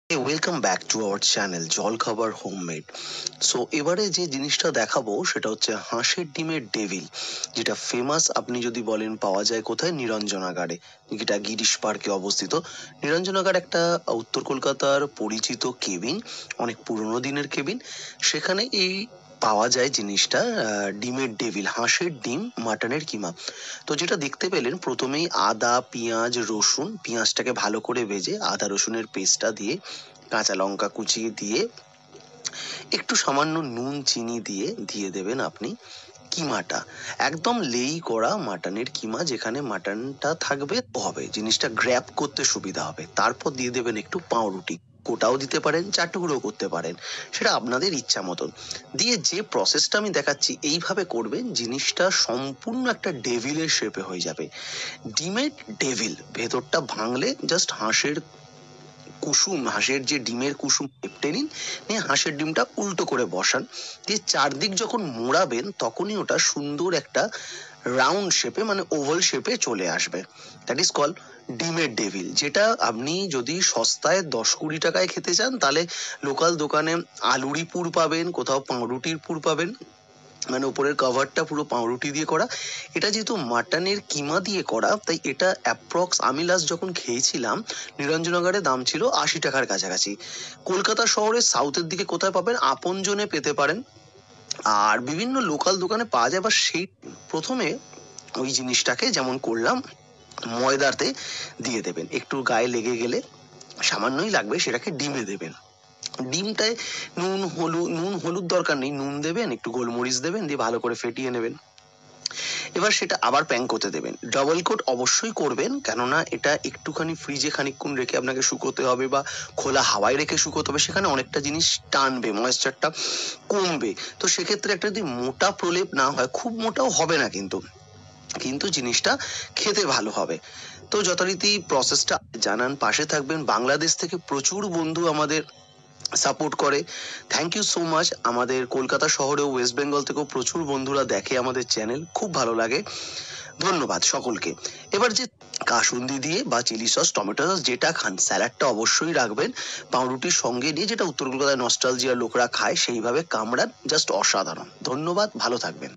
Welcome back to our channel জলখাবার homemade. So এবারে যে জিনিসটা দেখাবো সেটা হচ্ছে হাঁসের ডিমের ডেভিল, যেটা ফেমাস। আপনি যদি বলেন পাওয়া যায় কোথায়, নিরঞ্জনাগারে, যেটা গিরিশ পার্কে অবস্থিত। নিরঞ্জনাগার একটা উত্তর কলকাতার পরিচিত কেবিন, অনেক পুরোনো দিনের কেবিন। সেখানে এই পাওয়া যায় জিনিসটা, ডিমের ডেভিল, হাঁসের ডিম মাটনের কিমা। তো যেটা দেখতে পেলেন, প্রথমেই আদা পেঁয়াজ রসুন, পেঁয়াজটাকে ভালো করে ভেজে আদা রসুনের পেস্টটা দিয়ে, কাঁচা লঙ্কা কুচিয়ে দিয়ে, একটু সামান্য নুন চিনি দিয়ে দিয়ে দেবেন আপনি কিমাটা। একদম লেই করা মাটনের কিমা, যেখানে মাটনটা থাকবে হবে, জিনিসটা গ্র্যাব করতে সুবিধা হবে। তারপর দিয়ে দেবেন একটু পাউরুটি, গোটাও দিতে পারেন, চার টুকরোও করতে পারেন, সেটা আপনাদের ইচ্ছা মতন। দিয়ে যে প্রসেসটা আমি দেখাচ্ছি এইভাবে করবেন, জিনিসটা সম্পূর্ণ একটা ডেভিলের শেপে হয়ে যাবে। ডিমের ডেভিল, ভেতরটা ভাঙলে জাস্ট হাঁসের কুসুম, হাঁসের যে ডিমের কুসুম টেপটে নিন, নিয়ে হাঁসের ডিমটা উল্টো করে বসান, দিয়ে চারদিক যখন মোড়াবেন তখনই ওটা সুন্দর একটা রাউন্ড শেপে, মানে ওভাল শেপে চলে আসবে। দ্যাট ইজ কল ডিমের ডেভিল। যেটা আপনি যদি সস্তায় 10-20 টাকায় খেতে চান, তাহলে লোকাল দোকানে আলুরই পুর পাবেন, কোথাও পাউরুটির পুর পাবেন, মানে উপরের কভারটা পুরো পাউরুটি দিয়ে করা। এটা যেহেতু মাটনের কিমা দিয়ে করা, তাই এটা অ্যাপ্রক্স, আমি লাস্ট যখন খেয়েছিলাম নিরঞ্জনগরে, দাম ছিল 80 টাকার কাছাকাছি। কলকাতা শহরের সাউথের দিকে কোথায় পাবেন, আপনজনে পেতে পারেন, আর বিভিন্ন লোকাল দোকানে পাওয়া যায়। বা সেই প্রথমে ওই জিনিসটাকে যেমন করলাম, ময়দাতে দিয়ে দেবেন, একটু গায়ে লেগে গেলে, সামান্যই লাগবে, সেটাকে ডিমে দেবেন। ডিমটায় নুন হলুদ দরকার নেই, নুন দেবেন, একটু গোলমরিচ দেবেন, দিয়ে ভালো করে ফেটিয়ে নেবেন। এবার সেটা আবার প্যান করতে দেবেন। ডবল কোট অবশ্যই করবেন, কেননা এটা একটুখানি ফ্রিজে খানিকক্ষণ রেখে আপনাকে শুকোতে হবে, বা খোলা হাওয়ায় রেখে শুকোতে হবে, সেখানে অনেকটা জিনিস টানবে, ময়েশ্চারটা কমবে। তো সেক্ষেত্রে একটা যদি মোটা প্রলেপ না হয়, খুব মোটাও হবে না কিন্তু, কিন্তু জিনিসটা খেতে ভালো হবে। তো যথারীতি প্রসেসটা জানান, পাশে থাকবেন। বাংলাদেশ থেকে প্রচুর বন্ধু আমাদের সাপোর্ট করে, থ্যাংক ইউ সো মাচ। আমাদের কলকাতা শহরেও, ওয়েস্ট বেঙ্গল থেকেও প্রচুর বন্ধুরা দেখে আমাদের চ্যানেল, খুব ভালো লাগে। ধন্যবাদ সকলকে। এবার যে কাসুন্দি দিয়ে বা চিলি সস টমেটো সস যেটা খান, স্যালাডটা অবশ্যই রাখবেন পাউরুটির সঙ্গে নিয়ে, যেটা উত্তর কলকাতায় নস্টালজিয়া লোকরা খায়, সেইভাবে কামড়ান, জাস্ট অসাধারণ। ধন্যবাদ, ভালো থাকবেন।